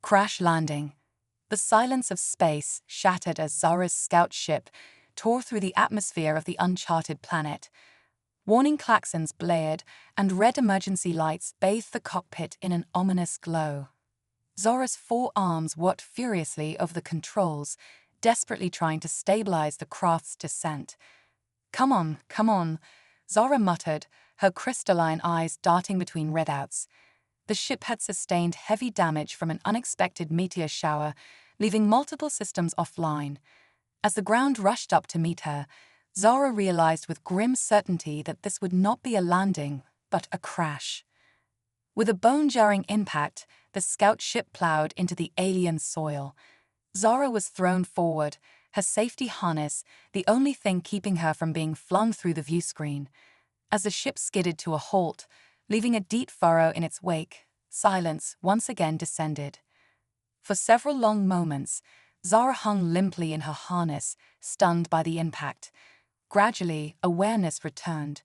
Crash landing. The silence of space shattered as Zara's scout ship tore through the atmosphere of the uncharted planet. Warning klaxons blared, and red emergency lights bathed the cockpit in an ominous glow. Zara's 4 arms worked furiously over the controls, desperately trying to stabilize the craft's descent. Come on, Zara muttered, her crystalline eyes darting between redouts. The ship had sustained heavy damage from an unexpected meteor shower, leaving multiple systems offline. As the ground rushed up to meet her, Zara realized with grim certainty that this would not be a landing, but a crash. With a bone-jarring impact, the scout ship plowed into the alien soil. Zara was thrown forward, her safety harness the only thing keeping her from being flung through the viewscreen. As the ship skidded to a halt, leaving a deep furrow in its wake, silence once again descended. For several long moments, Zara hung limply in her harness, stunned by the impact. Gradually, awareness returned.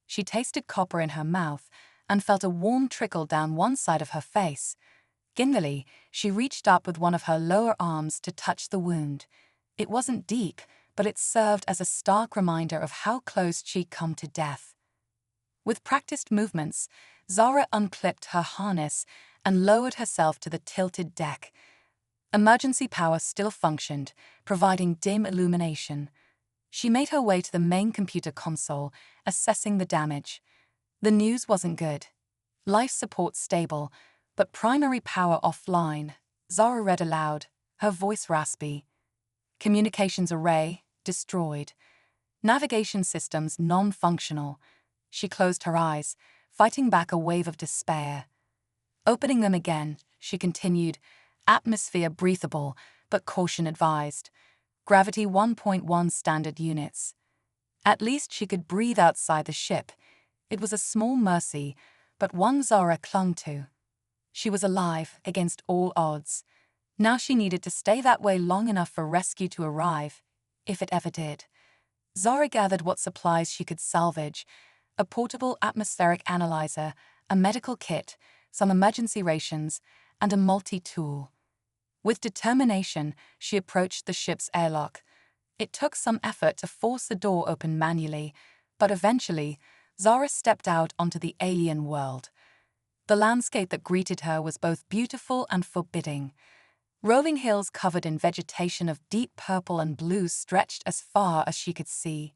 She tasted copper in her mouth and felt a warm trickle down one side of her face. Giddily, she reached up with one of her lower arms to touch the wound. It wasn't deep, but it served as a stark reminder of how close she'd come to death. With practiced movements, Zara unclipped her harness and lowered herself to the tilted deck. Emergency power still functioned, providing dim illumination. She made her way to the main computer console, assessing the damage. The news wasn't good. Life support stable, but primary power offline, Zara read aloud, her voice raspy. Communications array destroyed. Navigation systems non-functional. She closed her eyes, fighting back a wave of despair. Opening them again, she continued, atmosphere breathable, but caution advised. Gravity 1.1 standard units. At least she could breathe outside the ship. It was a small mercy, but one Zara clung to. She was alive against all odds. Now she needed to stay that way long enough for rescue to arrive, if it ever did. Zara gathered what supplies she could salvage: a portable atmospheric analyzer, a medical kit, some emergency rations, and a multi-tool. With determination, she approached the ship's airlock. It took some effort to force the door open manually, but eventually, Zara stepped out onto the alien world. The landscape that greeted her was both beautiful and forbidding. Rolling hills covered in vegetation of deep purple and blue stretched as far as she could see.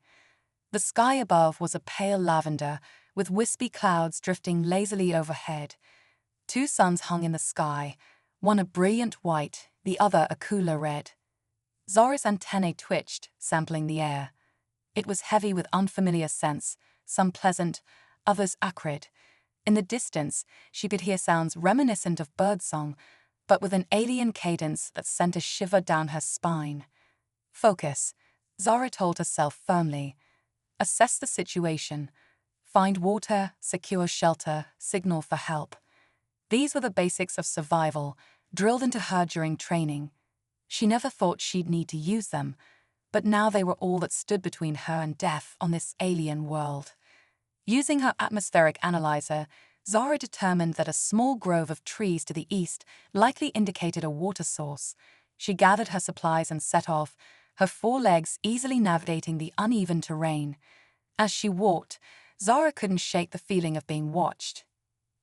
The sky above was a pale lavender, with wispy clouds drifting lazily overhead. 2 suns hung in the sky, one a brilliant white, the other a cooler red. Zara's antennae twitched, sampling the air. It was heavy with unfamiliar scents, some pleasant, others acrid. In the distance, she could hear sounds reminiscent of birdsong, but with an alien cadence that sent a shiver down her spine. Focus, Zara told herself firmly. Assess the situation. Find water, secure shelter, signal for help. These were the basics of survival, drilled into her during training. She never thought she'd need to use them, but now they were all that stood between her and death on this alien world. Using her atmospheric analyzer, Zara determined that a small grove of trees to the east likely indicated a water source. She gathered her supplies and set off, her 4 legs easily navigating the uneven terrain. As she walked, Zara couldn't shake the feeling of being watched.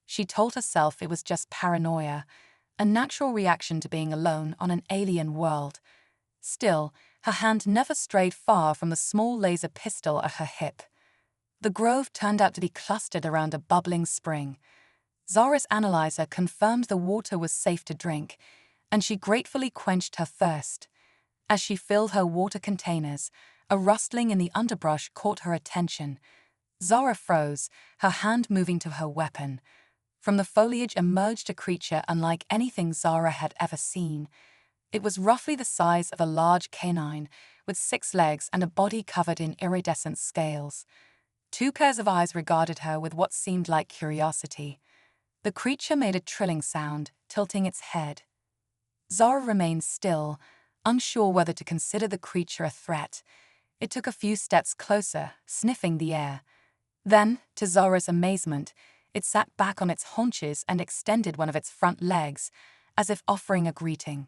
She told herself it was just paranoia, a natural reaction to being alone on an alien world. Still, her hand never strayed far from the small laser pistol at her hip. The grove turned out to be clustered around a bubbling spring. Zara's analyzer confirmed the water was safe to drink, and she gratefully quenched her thirst. As she filled her water containers, a rustling in the underbrush caught her attention. Zara froze, her hand moving to her weapon. From the foliage emerged a creature unlike anything Zara had ever seen. It was roughly the size of a large canine, with 6 legs and a body covered in iridescent scales. 2 pairs of eyes regarded her with what seemed like curiosity. The creature made a trilling sound, tilting its head. Zara remained still, unsure whether to consider the creature a threat. It took a few steps closer, sniffing the air. Then, to Zara's amazement, it sat back on its haunches and extended one of its front legs, as if offering a greeting.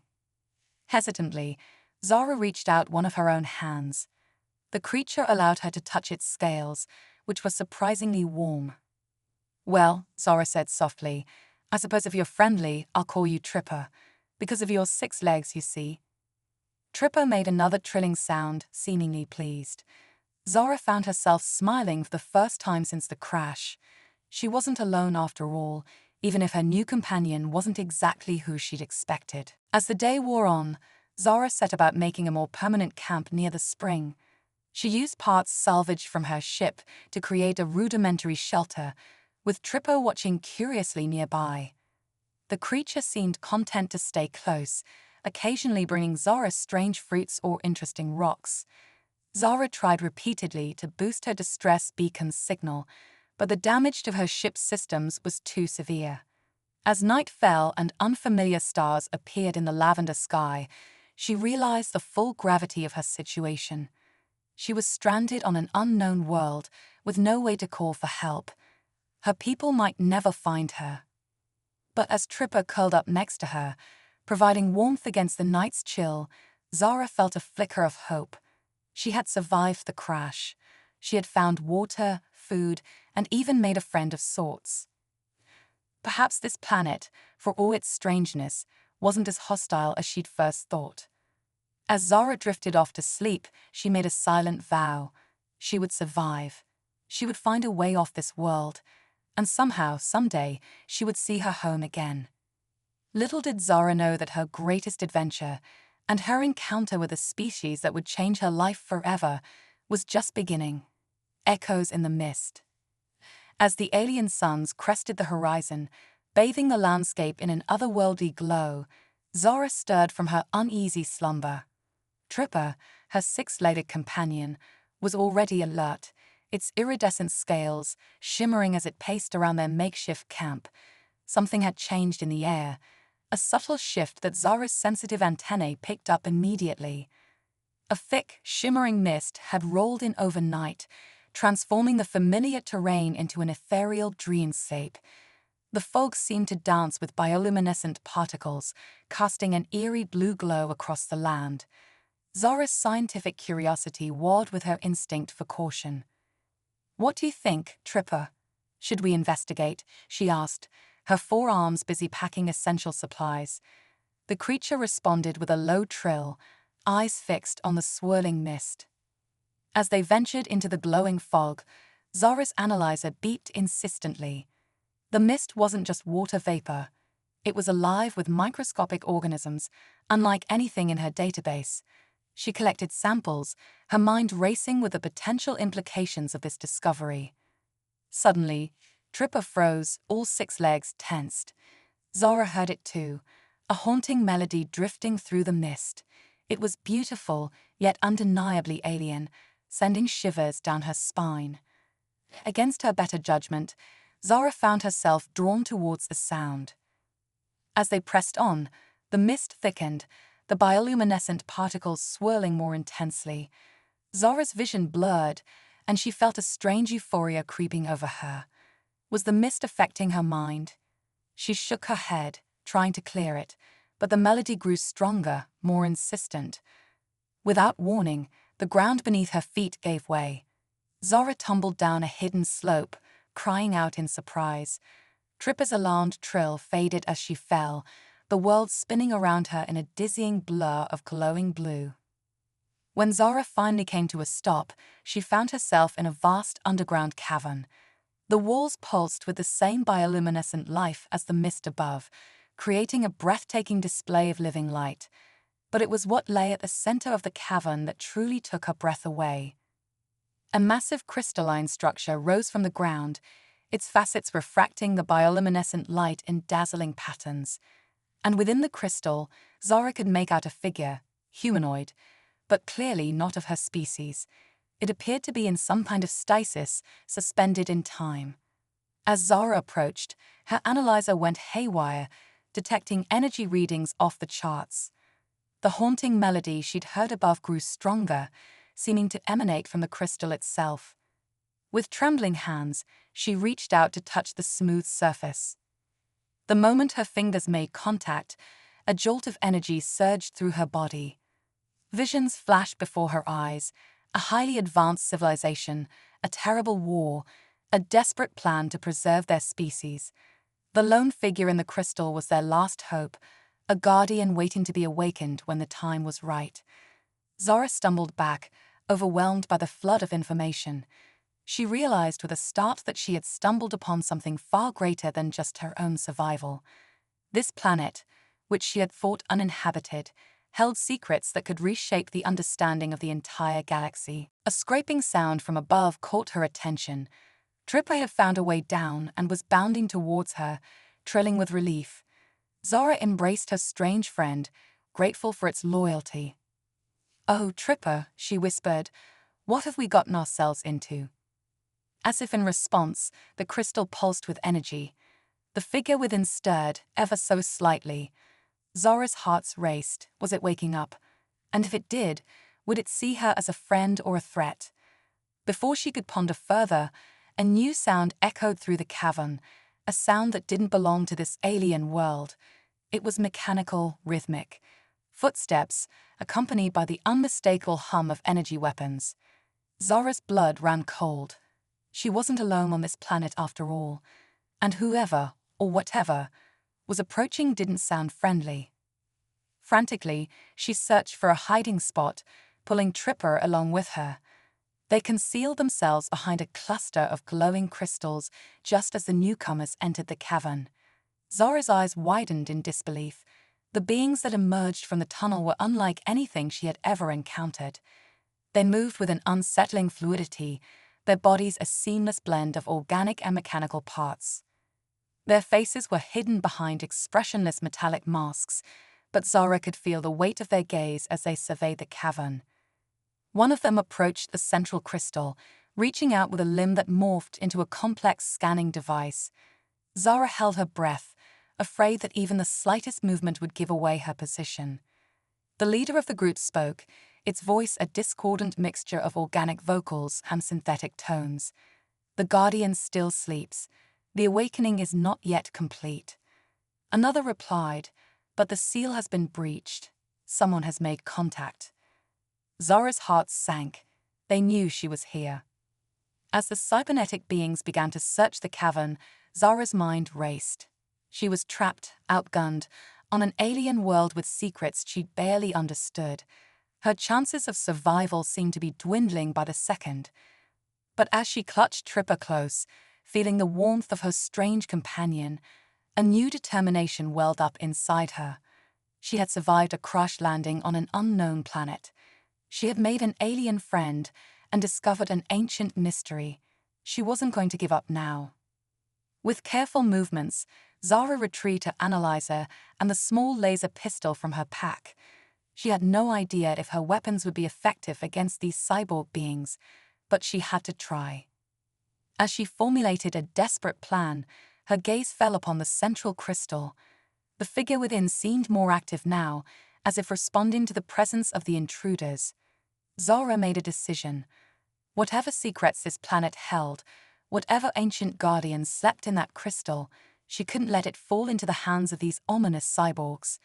Hesitantly, Zara reached out one of her own hands. The creature allowed her to touch its scales, which were surprisingly warm. "Well," Zara said softly, "I suppose if you're friendly, I'll call you Tripper. Because of your 6 legs, you see." Tripper made another trilling sound, seemingly pleased. Zara found herself smiling for the first time since the crash. She wasn't alone after all, even if her new companion wasn't exactly who she'd expected. As the day wore on, Zara set about making a more permanent camp near the spring. She used parts salvaged from her ship to create a rudimentary shelter, with Tripper watching curiously nearby. The creature seemed content to stay close, occasionally bringing Zara strange fruits or interesting rocks. Zara tried repeatedly to boost her distress beacon's signal, but the damage to her ship's systems was too severe. As night fell and unfamiliar stars appeared in the lavender sky, she realized the full gravity of her situation. She was stranded on an unknown world with no way to call for help. Her people might never find her. But as Tripper curled up next to her, providing warmth against the night's chill, Zara felt a flicker of hope. She had survived the crash. She had found water, food, and even made a friend of sorts. Perhaps this planet, for all its strangeness, wasn't as hostile as she'd first thought. As Zara drifted off to sleep, she made a silent vow. She would survive. She would find a way off this world, and somehow, someday, she would see her home again. Little did Zara know that her greatest adventure, and her encounter with a species that would change her life forever, was just beginning. Echoes in the mist. As the alien suns crested the horizon, bathing the landscape in an otherworldly glow, Zara stirred from her uneasy slumber. Tripper, her 6-legged companion, was already alert, its iridescent scales shimmering as it paced around their makeshift camp. Something had changed in the air, a subtle shift that Zara's sensitive antennae picked up immediately. A thick, shimmering mist had rolled in overnight, transforming the familiar terrain into an ethereal dreamscape. The fog seemed to dance with bioluminescent particles, casting an eerie blue glow across the land. Zara's scientific curiosity warred with her instinct for caution. "What do you think, Tripper? Should we investigate?" she asked, her forearms busy packing essential supplies. The creature responded with a low trill, eyes fixed on the swirling mist. As they ventured into the glowing fog, Zara's analyzer beeped insistently. The mist wasn't just water vapor. It was alive with microscopic organisms, unlike anything in her database. She collected samples, her mind racing with the potential implications of this discovery. Suddenly, Tripper froze, all 6 legs tensed. Zara heard it too, a haunting melody drifting through the mist. It was beautiful, yet undeniably alien, sending shivers down her spine. Against her better judgment, Zara found herself drawn towards the sound. As they pressed on, the mist thickened, the bioluminescent particles swirling more intensely. Zara's vision blurred, and she felt a strange euphoria creeping over her. Was the mist affecting her mind? She shook her head, trying to clear it, but the melody grew stronger, more insistent. Without warning, the ground beneath her feet gave way. Zara tumbled down a hidden slope, crying out in surprise. Tripper's alarmed trill faded as she fell, the world spinning around her in a dizzying blur of glowing blue. When Zara finally came to a stop, she found herself in a vast underground cavern. The walls pulsed with the same bioluminescent life as the mist above, creating a breathtaking display of living light. But it was what lay at the center of the cavern that truly took her breath away. A massive crystalline structure rose from the ground, its facets refracting the bioluminescent light in dazzling patterns. And within the crystal, Zara could make out a figure, humanoid, but clearly not of her species. It appeared to be in some kind of stasis, suspended in time. As Zara approached, her analyzer went haywire, detecting energy readings off the charts. The haunting melody she'd heard above grew stronger, seeming to emanate from the crystal itself. With trembling hands, she reached out to touch the smooth surface. The moment her fingers made contact, A jolt of energy surged through her body. Visions flashed before her eyes, a highly advanced civilization, a terrible war, a desperate plan to preserve their species. The lone figure in the crystal was their last hope, a guardian waiting to be awakened when the time was right. Zara stumbled back, overwhelmed by the flood of information. She realized with a start that she had stumbled upon something far greater than just her own survival. This planet, which she had thought uninhabited, held secrets that could reshape the understanding of the entire galaxy. A scraping sound from above caught her attention. Tripper had found a way down and was bounding towards her, trilling with relief. Zara embraced her strange friend, grateful for its loyalty. "Oh, Tripper," she whispered, "what have we gotten ourselves into?" As if in response, the crystal pulsed with energy. The figure within stirred, ever so slightly. Zara's heart raced. Was it waking up? And if it did, would it see her as a friend or a threat? Before she could ponder further, a new sound echoed through the cavern, a sound that didn't belong to this alien world. It was mechanical, rhythmic. Footsteps, accompanied by the unmistakable hum of energy weapons. Zara's blood ran cold. She wasn't alone on this planet after all, and whoever, or whatever, was approaching didn't sound friendly. Frantically, she searched for a hiding spot, pulling Tripper along with her. They concealed themselves behind a cluster of glowing crystals just as the newcomers entered the cavern. Zara's eyes widened in disbelief. The beings that emerged from the tunnel were unlike anything she had ever encountered. They moved with an unsettling fluidity, their bodies a seamless blend of organic and mechanical parts. Their faces were hidden behind expressionless metallic masks, but Zara could feel the weight of their gaze as they surveyed the cavern. One of them approached the central crystal, reaching out with a limb that morphed into a complex scanning device. Zara held her breath, afraid that even the slightest movement would give away her position. The leader of the group spoke, its voice a discordant mixture of organic vocals and synthetic tones. "The Guardian still sleeps. The awakening is not yet complete." Another replied, "But the seal has been breached. Someone has made contact." Zara's heart sank. They knew she was here. As the cybernetic beings began to search the cavern, Zara's mind raced. She was trapped, outgunned, on an alien world with secrets she'd barely understood. Her chances of survival seemed to be dwindling by the second. But as she clutched Tripper close, feeling the warmth of her strange companion, a new determination welled up inside her. She had survived a crash landing on an unknown planet. She had made an alien friend and discovered an ancient mystery. She wasn't going to give up now. With careful movements, Zara retrieved her analyzer and the small laser pistol from her pack. She had no idea if her weapons would be effective against these cyborg beings, but she had to try. As she formulated a desperate plan, her gaze fell upon the central crystal. The figure within seemed more active now, as if responding to the presence of the intruders. Zara made a decision. Whatever secrets this planet held, whatever ancient guardians slept in that crystal, she couldn't let it fall into the hands of these ominous cyborgs.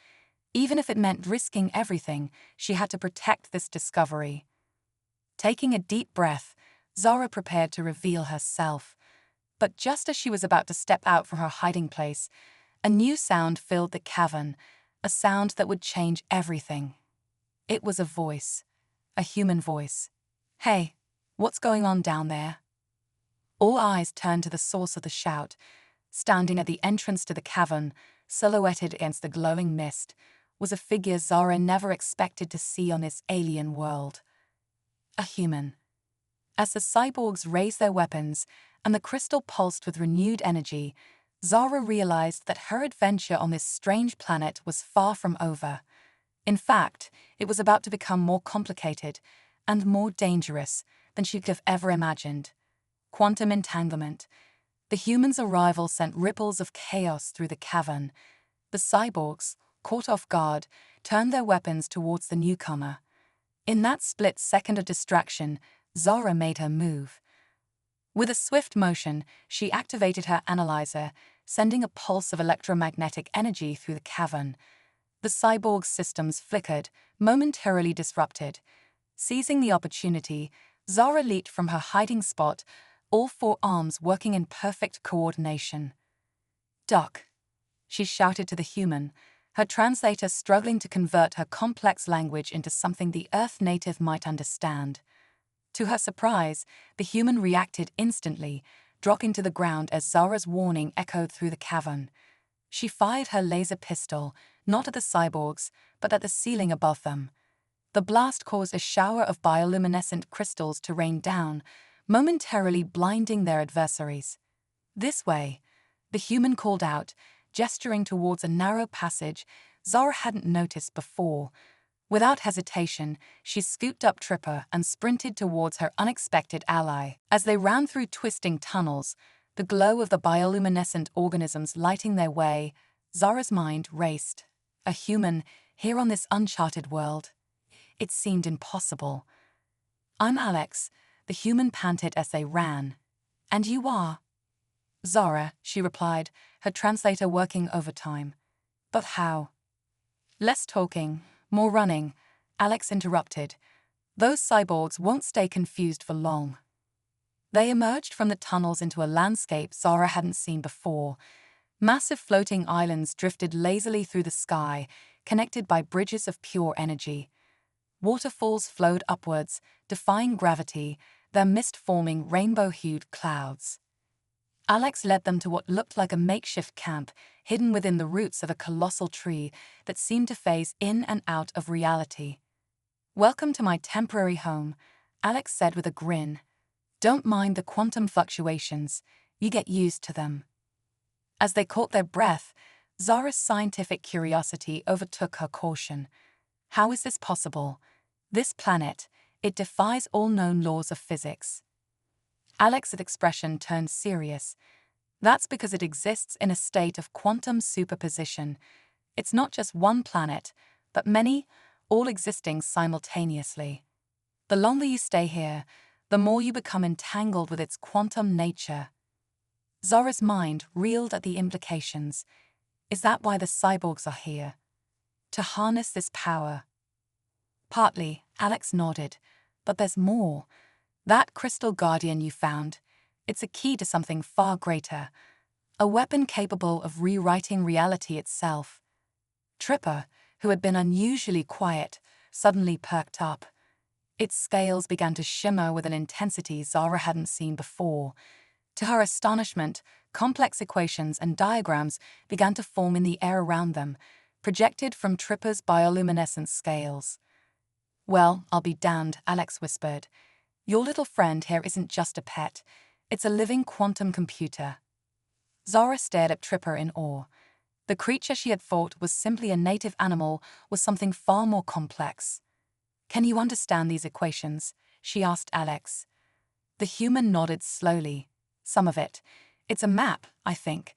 Even if it meant risking everything, she had to protect this discovery. Taking a deep breath, Zara prepared to reveal herself. But just as she was about to step out from her hiding place, a new sound filled the cavern, a sound that would change everything. It was a voice, a human voice. "Hey, what's going on down there?" All eyes turned to the source of the shout. Standing at the entrance to the cavern, silhouetted against the glowing mist, was a figure Zara never expected to see on this alien world. A human. As the cyborgs raised their weapons and the crystal pulsed with renewed energy, Zara realized that her adventure on this strange planet was far from over. In fact, it was about to become more complicated and more dangerous than she could have ever imagined. Quantum entanglement. The humans' arrival sent ripples of chaos through the cavern. The cyborgs, caught off guard, turned their weapons towards the newcomer. In that split second of distraction, Zara made her move. With a swift motion, she activated her analyzer, sending a pulse of electromagnetic energy through the cavern. The cyborg's systems flickered, momentarily disrupted. Seizing the opportunity, Zara leaped from her hiding spot, all four arms working in perfect coordination. "Duck," she shouted to the human, her translator struggling to convert her complex language into something the Earth native might understand. To her surprise, the human reacted instantly, dropping to the ground as Zara's warning echoed through the cavern. She fired her laser pistol, not at the cyborgs, but at the ceiling above them. The blast caused a shower of bioluminescent crystals to rain down, momentarily blinding their adversaries. "This way," the human called out, gesturing towards a narrow passage Zara hadn't noticed before. Without hesitation, she scooped up Tripper and sprinted towards her unexpected ally. As they ran through twisting tunnels, the glow of the bioluminescent organisms lighting their way, Zara's mind raced. A human, here on this uncharted world. It seemed impossible. "I'm Alex," the human panted as they ran. "And you are?" "Zara," she replied, her translator working overtime. "But how?" "Less talking, more running," Alex interrupted. "Those cyborgs won't stay confused for long." They emerged from the tunnels into a landscape Zara hadn't seen before. Massive floating islands drifted lazily through the sky, connected by bridges of pure energy. Waterfalls flowed upwards, defying gravity, their mist forming rainbow-hued clouds. Alex led them to what looked like a makeshift camp, hidden within the roots of a colossal tree that seemed to phase in and out of reality. "Welcome to my temporary home," Alex said with a grin. "Don't mind the quantum fluctuations, you get used to them." As they caught their breath, Zara's scientific curiosity overtook her caution. "How is this possible? This planet, it defies all known laws of physics." Alex's expression turned serious. "That's because it exists in a state of quantum superposition. It's not just one planet, but many, all existing simultaneously. The longer you stay here, the more you become entangled with its quantum nature." Zara's mind reeled at the implications. "Is that why the cyborgs are here? To harness this power?" "Partly," Alex nodded. "But there's more. That crystal guardian you found, it's a key to something far greater. A weapon capable of rewriting reality itself." Tripper, who had been unusually quiet, suddenly perked up. Its scales began to shimmer with an intensity Zara hadn't seen before. To her astonishment, complex equations and diagrams began to form in the air around them, projected from Tripper's bioluminescent scales. "Well, I'll be damned," Alex whispered. "Your little friend here isn't just a pet. It's a living quantum computer." Zara stared at Tripper in awe. The creature she had thought was simply a native animal was something far more complex. "Can you understand these equations?" she asked Alex. The human nodded slowly. "Some of it. It's a map, I think.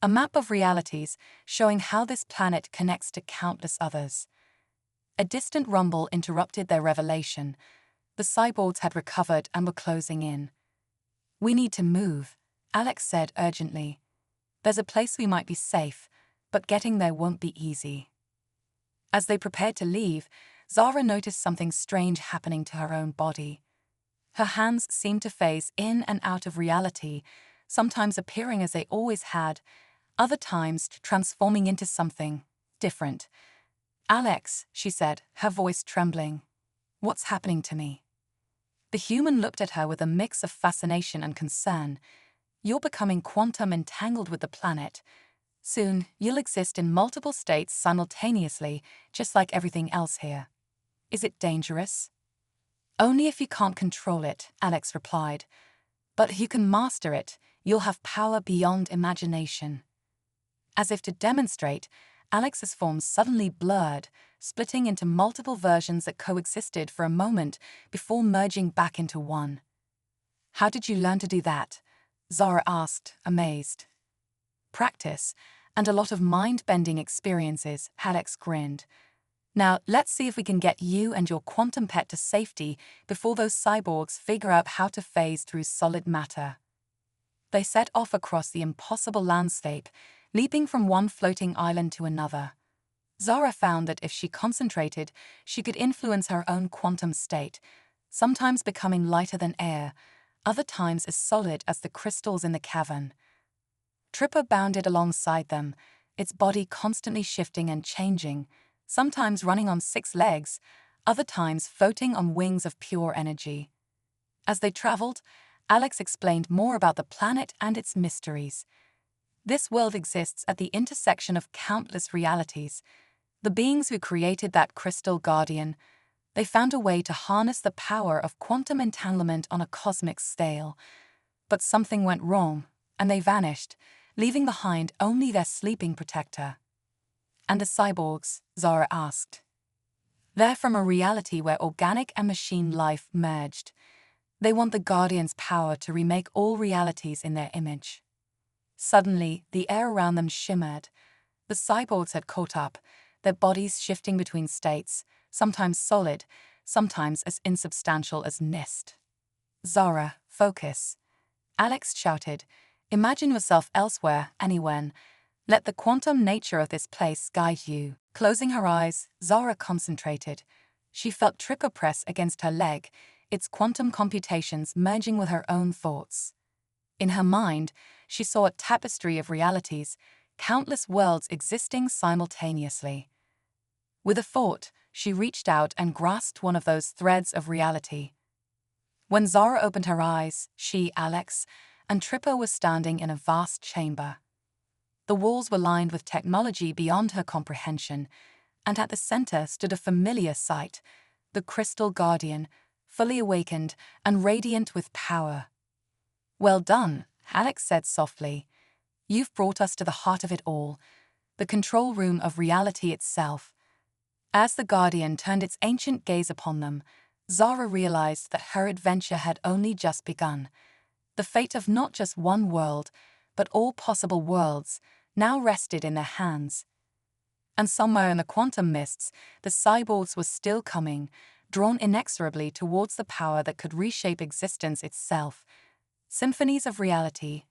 A map of realities showing how this planet connects to countless others." A distant rumble interrupted their revelation. The cyborgs had recovered and were closing in. "We need to move," Alex said urgently. "There's a place we might be safe, but getting there won't be easy." As they prepared to leave, Zara noticed something strange happening to her own body. Her hands seemed to phase in and out of reality, sometimes appearing as they always had, other times transforming into something different. "Alex," she said, her voice trembling. "What's happening to me?" The human looked at her with a mix of fascination and concern. "You're becoming quantum entangled with the planet. Soon, you'll exist in multiple states simultaneously, just like everything else here. Is it dangerous?" "Only if you can't control it," Alex replied. "But if you can master it, you'll have power beyond imagination." As if to demonstrate, Alex's form suddenly blurred, splitting into multiple versions that coexisted for a moment before merging back into one. "How did you learn to do that?" Zara asked, amazed. "Practice, and a lot of mind-bending experiences," Alex grinned. "Now, let's see if we can get you and your quantum pet to safety before those cyborgs figure out how to phase through solid matter." They set off across the impossible landscape, leaping from one floating island to another. Zara found that if she concentrated, she could influence her own quantum state, sometimes becoming lighter than air, other times as solid as the crystals in the cavern. Tripper bounded alongside them, its body constantly shifting and changing, sometimes running on 6 legs, other times floating on wings of pure energy. As they traveled, Alex explained more about the planet and its mysteries. This world exists at the intersection of countless realities. The beings who created that crystal guardian, they found a way to harness the power of quantum entanglement on a cosmic scale. But something went wrong, and they vanished, leaving behind only their sleeping protector. And the cyborgs? Zara asked. They're from a reality where organic and machine life merged. They want the Guardian's power to remake all realities in their image. Suddenly, the air around them shimmered. The cyborgs had caught up, their bodies shifting between states, sometimes solid, sometimes as insubstantial as mist. Zara, focus. Alex shouted, imagine yourself elsewhere, anywhen. Let the quantum nature of this place guide you. Closing her eyes, Zara concentrated. She felt Tripper press against her leg, its quantum computations merging with her own thoughts. In her mind, she saw a tapestry of realities, countless worlds existing simultaneously. With a thought, she reached out and grasped one of those threads of reality. When Zara opened her eyes, she, Alex, and Tripper were standing in a vast chamber. The walls were lined with technology beyond her comprehension, and at the center stood a familiar sight, the Crystal Guardian, fully awakened and radiant with power. Well done, Alex said softly. You've brought us to the heart of it all, the control room of reality itself. As the Guardian turned its ancient gaze upon them, Zara realized that her adventure had only just begun. The fate of not just one world, but all possible worlds, now rested in their hands. And somewhere in the quantum mists, the cyborgs were still coming, drawn inexorably towards the power that could reshape existence itself. Symphonies of reality.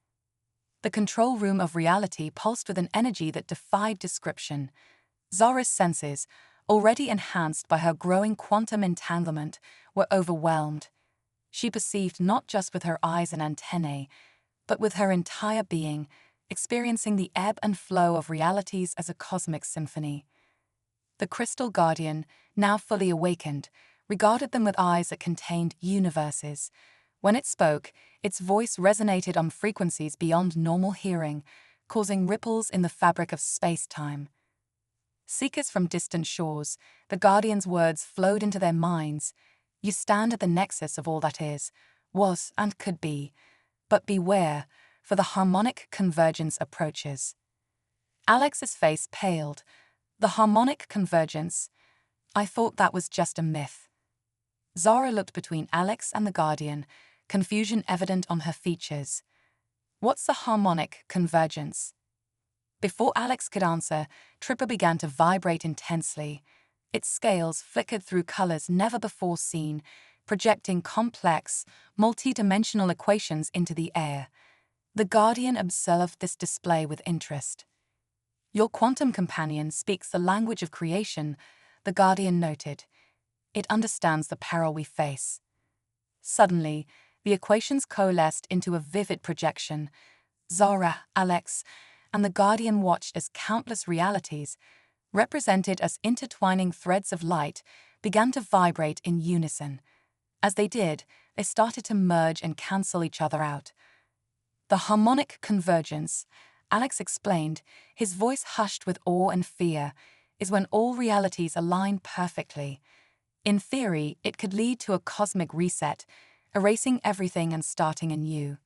The control room of reality pulsed with an energy that defied description. Zara's senses, already enhanced by her growing quantum entanglement, were overwhelmed. She perceived not just with her eyes and antennae, but with her entire being, experiencing the ebb and flow of realities as a cosmic symphony. The Crystal Guardian, now fully awakened, regarded them with eyes that contained universes. When it spoke, its voice resonated on frequencies beyond normal hearing, causing ripples in the fabric of space-time. Seekers from distant shores, the Guardian's words flowed into their minds. You stand at the nexus of all that is, was, and could be. But beware, for the harmonic convergence approaches. Alex's face paled. The harmonic convergence? I thought that was just a myth. Zara looked between Alex and the Guardian, confusion evident on her features. What's the harmonic convergence? Before Alex could answer, Tripper began to vibrate intensely. Its scales flickered through colors never before seen, projecting complex, multi-dimensional equations into the air. The Guardian observed this display with interest. Your quantum companion speaks the language of creation, the Guardian noted. It understands the peril we face. Suddenly, the equations coalesced into a vivid projection. Zara, Alex, and the Guardian watched as countless realities, represented as intertwining threads of light, began to vibrate in unison. As they did, they started to merge and cancel each other out. The harmonic convergence, Alex explained, his voice hushed with awe and fear, is when all realities align perfectly. In theory, it could lead to a cosmic reset, erasing everything and starting anew.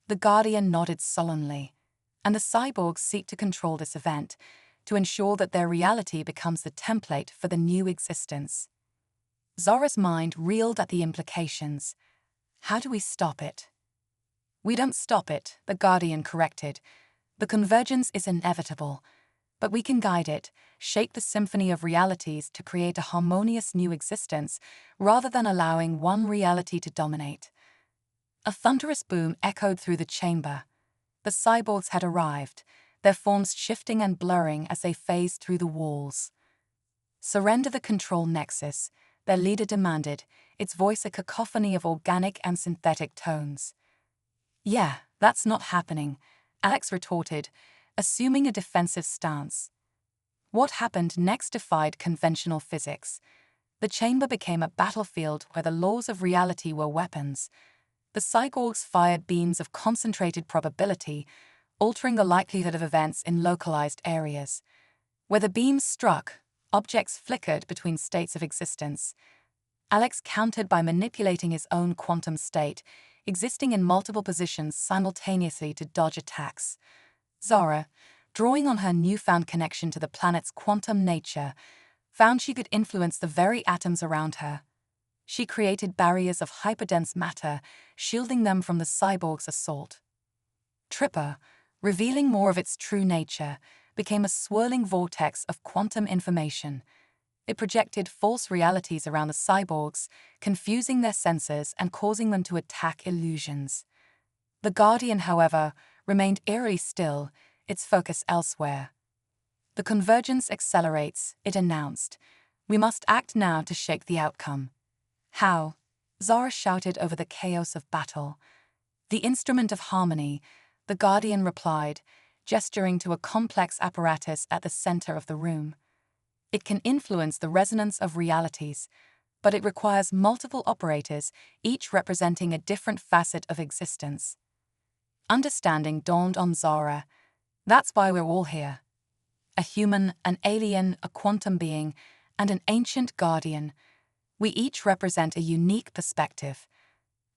The Guardian nodded solemnly, and the cyborgs seek to control this event, to ensure that their reality becomes the template for the new existence. Zara's mind reeled at the implications. How do we stop it? We don't stop it, the Guardian corrected. The convergence is inevitable, but we can guide it, shape the symphony of realities to create a harmonious new existence, rather than allowing one reality to dominate. A thunderous boom echoed through the chamber. The cyborgs had arrived, their forms shifting and blurring as they phased through the walls. "Surrender the control nexus," their leader demanded, its voice a cacophony of organic and synthetic tones. "Yeah, that's not happening," Alex retorted, assuming a defensive stance. What happened next defied conventional physics. The chamber became a battlefield where the laws of reality were weapons. The cyborgs fired beams of concentrated probability, altering the likelihood of events in localized areas. Where the beams struck, objects flickered between states of existence. Alex countered by manipulating his own quantum state, existing in multiple positions simultaneously to dodge attacks. Zara, drawing on her newfound connection to the planet's quantum nature, found she could influence the very atoms around her. She created barriers of hyperdense matter, shielding them from the cyborg's assault. Tripper, revealing more of its true nature, became a swirling vortex of quantum information. It projected false realities around the cyborgs, confusing their senses and causing them to attack illusions. The Guardian, however, remained eerily still, its focus elsewhere. "The convergence accelerates," it announced. "We must act now to shake the outcome." "How?" Zara shouted over the chaos of battle. "The instrument of harmony," the Guardian replied, gesturing to a complex apparatus at the center of the room. "It can influence the resonance of realities, but it requires multiple operators, each representing a different facet of existence." Understanding dawned on Zara. "That's why we're all here. A human, an alien, a quantum being, and an ancient guardian. We each represent a unique perspective."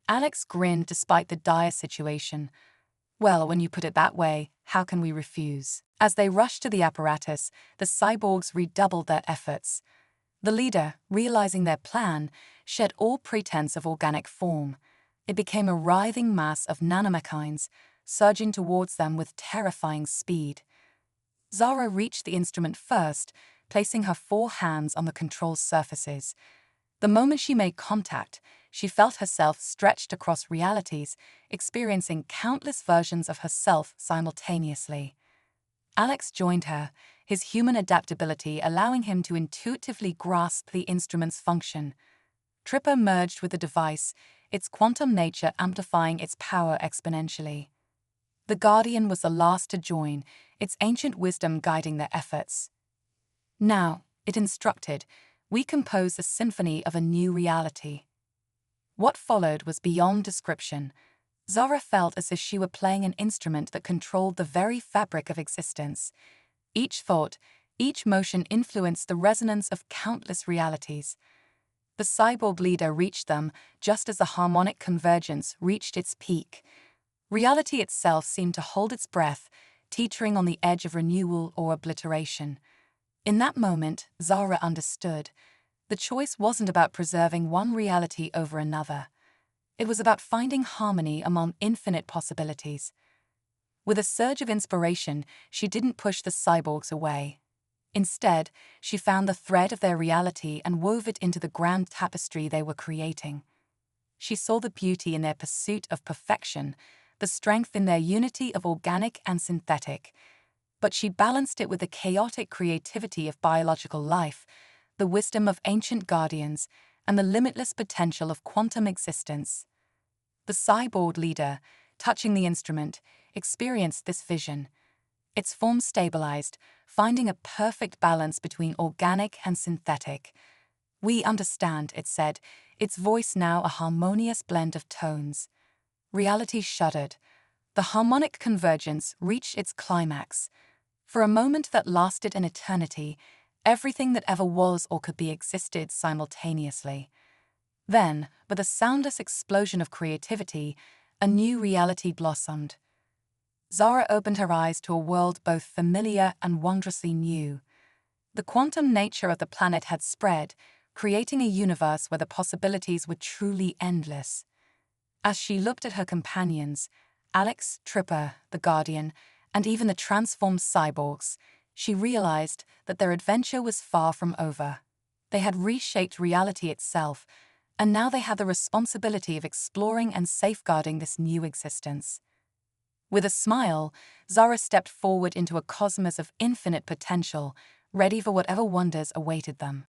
Alex grinned despite the dire situation. "Well, when you put it that way, how can we refuse?" As they rushed to the apparatus, the cyborgs redoubled their efforts. The leader, realizing their plan, shed all pretense of organic form. It became a writhing mass of nanomachines, surging towards them with terrifying speed. Zara reached the instrument first, placing her 4 hands on the control surfaces. The moment she made contact, she felt herself stretched across realities, experiencing countless versions of herself simultaneously. Alex joined her, his human adaptability allowing him to intuitively grasp the instrument's function. Tripper merged with the device, its quantum nature amplifying its power exponentially. The Guardian was the last to join, its ancient wisdom guiding their efforts. "Now," it instructed, "we compose the symphony of a new reality." What followed was beyond description. Zara felt as if she were playing an instrument that controlled the very fabric of existence. Each thought, each motion influenced the resonance of countless realities. The cyborg leader reached them just as the harmonic convergence reached its peak. Reality itself seemed to hold its breath, teetering on the edge of renewal or obliteration. In that moment, Zara understood. The choice wasn't about preserving one reality over another. It was about finding harmony among infinite possibilities. With a surge of inspiration, she didn't push the cyborgs away. Instead, she found the thread of their reality and wove it into the grand tapestry they were creating. She saw the beauty in their pursuit of perfection, the strength in their unity of organic and synthetic. But she balanced it with the chaotic creativity of biological life, the wisdom of ancient guardians, and the limitless potential of quantum existence. The cyborg leader, touching the instrument, experienced this vision. Its form stabilized, finding a perfect balance between organic and synthetic. "We understand," it said, its voice now a harmonious blend of tones. Reality shuddered. The harmonic convergence reached its climax. For a moment that lasted an eternity, everything that ever was or could be existed simultaneously. Then, with a soundless explosion of creativity, a new reality blossomed. Zara opened her eyes to a world both familiar and wondrously new. The quantum nature of the planet had spread, creating a universe where the possibilities were truly endless. As she looked at her companions, Alex, Tripper, the Guardian, and even the transformed cyborgs, she realized that their adventure was far from over. They had reshaped reality itself, and now they had the responsibility of exploring and safeguarding this new existence. With a smile, Zara stepped forward into a cosmos of infinite potential, ready for whatever wonders awaited them.